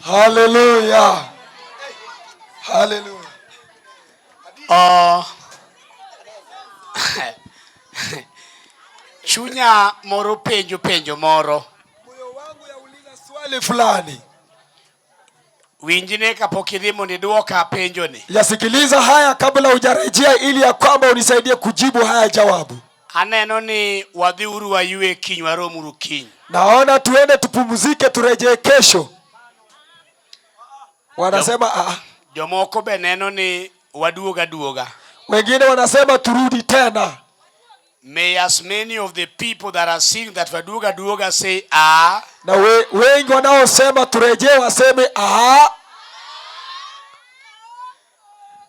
Hallelujah. Hallelujah. Chunya moro penjo moro. Moyo wangu yauliza swali fulani. Winjine kapok idhi mondo iduoka penjo ni. Yasikiliza haya kabla hujarejea ili ya kwamba unisaidie kujibu haya jawabu. Aneno ni wadhi uru wayue kiny waromuru kiny. Naona tuende tupumzike turejee kesho. Wanasema Jomoko be neno ni waduoga. Wengine wanasema turudi tena. May as many of the people that are seeing that waduoga say na wengi wanaosema turejee waseme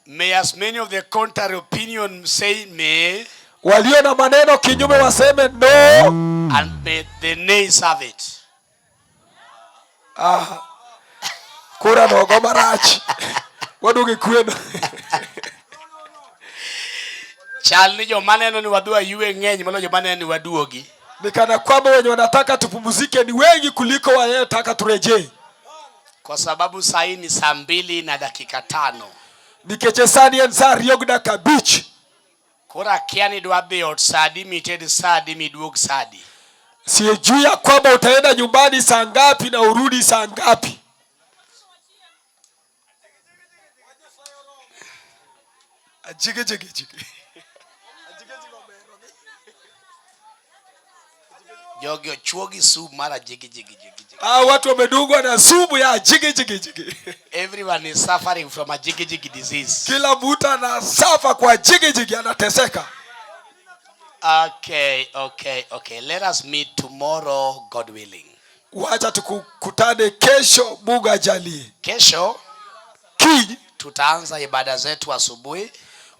May as many of the contrary opinion say may. Walio na maneno kinyume waseme no. And may the nays have it. Kura nogo marachi. Wadugi kweno. Chal ni jo maneno ni wadua yue ng'eny molo jo maneno ni waduogi. Nikana kwamba wenye wanataka tupumzike ni wengi kuliko wanataka turejee. Kwa sababu saa ni saa 2:05. Nikechesani en saa 2:05. Kora kiani dwadhi ot sadi mited sadi miduog sadi. Sijui ya kwamba utaenda nyumbani saa ngapi na urudi saa ngapi. Jige. Jogyo chuogi sumu mara jige. Watu wamedungwa na sumu ya jige. Everyone is suffering from a jige disease. Kila mtu anasafa kwa jige, anateseka. Okay. Let us meet tomorrow, God willing. Wacha tukutane kesho, Mungu ajalie. Kesho tutaanza ibada zetu asubuhi.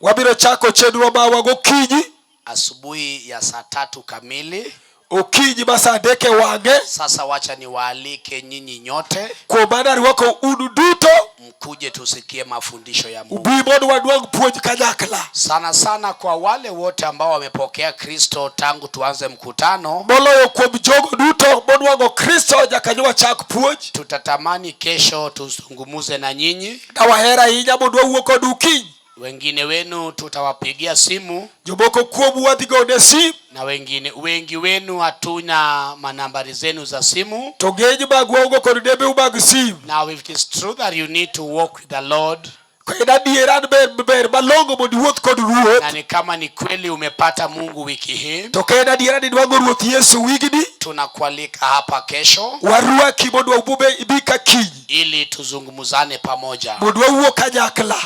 wabiro chako chenro mawa gokinyi asubuhi ya saa 3 kamili. Okinyi ma saa 3 wang'e. Sasa wacha niwaalike nyinyi nyote kuom mano arwako unu duto mkuje tusikie mafundisho ya Mungu. Ubi mondo waduong' puonj kanyakla. Sana kwa wale wote ambao wamepokea Kristo tangu tuanze mkutano. Moloyo kuom jogo duto monuang'o Kristo nyaka wachak puonj. Tutatamani kesho tuzungumuze na nyinyi. Dawahera ahinya mondo wawuo kodu okinyi. Wengine wenu tutawapigia simu. Jomoko kuomu wadhi gone simu. Na wengi wenu hatuna manambari zenu za simu. To ng'eny magu waonge kod nembeu mag simu. Now if it is true that you need to walk with the Lord, na ni kama ni kweli umepata Mungu wiki hii, tunakualika hapa kesho ili tuzungumzane pamoja.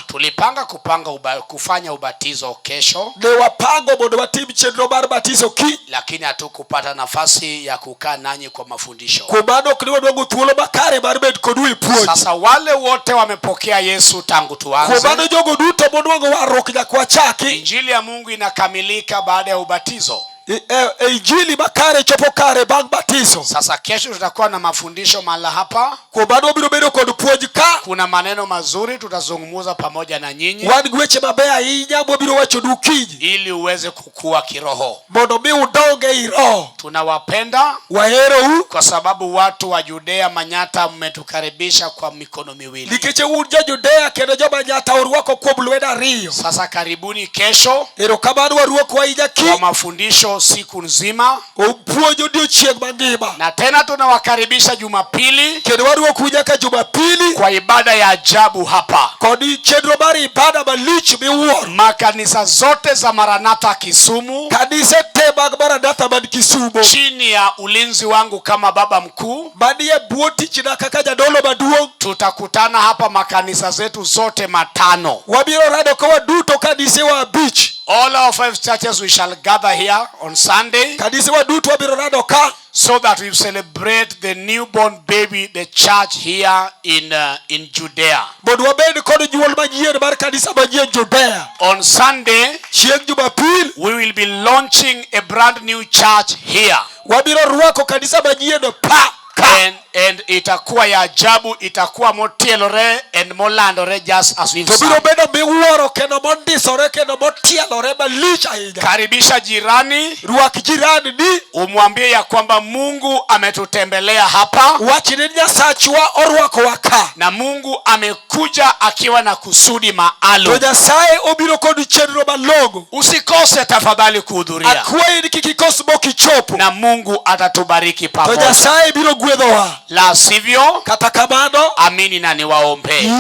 Tulipanga kufanya ubatizo kesho, lakini hatukupata nafasi ya kukaa nanyi kwa mafundisho. Sasa wale wote wamepokea Yesu tangu tuanze. Injili ya Mungu inakamilika baada ya ubatizo. Injili makare chopo kare bang batizo. Sasa kesho tutakuwa na mafundisho mahali hapa. Kuna maneno mazuri tutazungumza pamoja na nyinyi, ili uweze kukua kiroho. Tunawapenda kwa sababu watu wa Judea Manyata mmetukaribisha kwa mikono miwili. Sasa karibuni kesho kwa mafundisho siku nzima. Na tena tunawakaribisha Jumapili kwa ibada ya ajabu hapa. Makanisa zote za Marantha Kisumu chini ya ulinzi wangu kama baba mkuu, tutakutana hapa makanisa zetu zote matano. All our 5 churches we shall gather here on Sunday, so that we celebrate the newborn baby, the church here in Judea. On Sunday, we will be launching a brand new church here. And itakuwa ya ajabu, itakuwa motielore and molandore just as we've seen. Karibisha jirani, umwambie ya kwamba Mungu ametutembelea hapa, na Mungu amekuja akiwa na kusudi maalum. Usikose tafadhali kuhudhuria, na Mungu atatubariki pamoja. La sivyo, amini na niwaombe.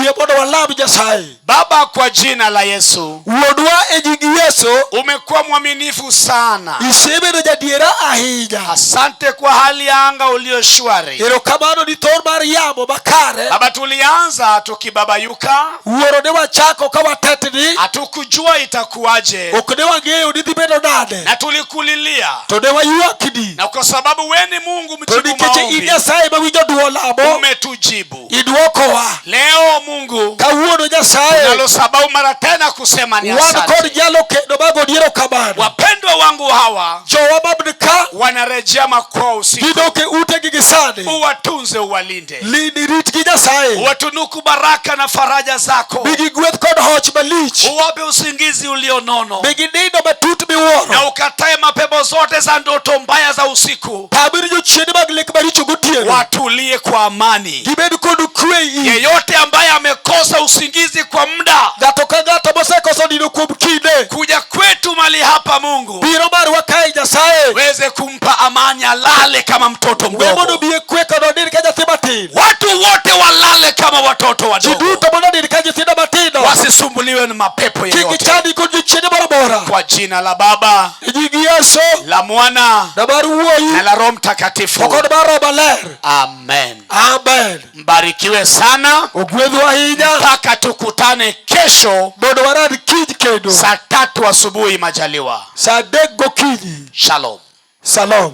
Baba, kwa jina la Yesu, umekuwa mwaminifu sana. Asante kwa hali ya anga ulio shwari. Baba, tulianza tukibabayuka, hatukujua itakuwaje, na tulikulilia, na kwa sababu wewe ni Mungu mjibu maombi, umetujibu. Leo Mungu, tunalo sababu mara tena kusema ni asante. Wapendwa wangu hawa wanarejea makwao usiku. Uwatunze, uwalinde, uwatunuku baraka na faraja zako. Uwape usingizi ulionono, na ukatae mapepo zote za ndoto mbaya za usiku. Watulie kwa amani. Yeyote ambaye amekosa usingizi kwa muda, kuja kwetu mali hapa Mungu, weze kumpa amani, alale kama mtoto mdogo. Watu wote walale kama watoto wadogo, wasisumbuliwe na mapepo yoyote. Kwa jina la Baba, la Mwana na la Roho Mtakatifu. Amen. Amen. Mbarikiwe sana. Mpaka tukutane kesho saa 3 asubuhi majaliwa. Shalom. Shalom.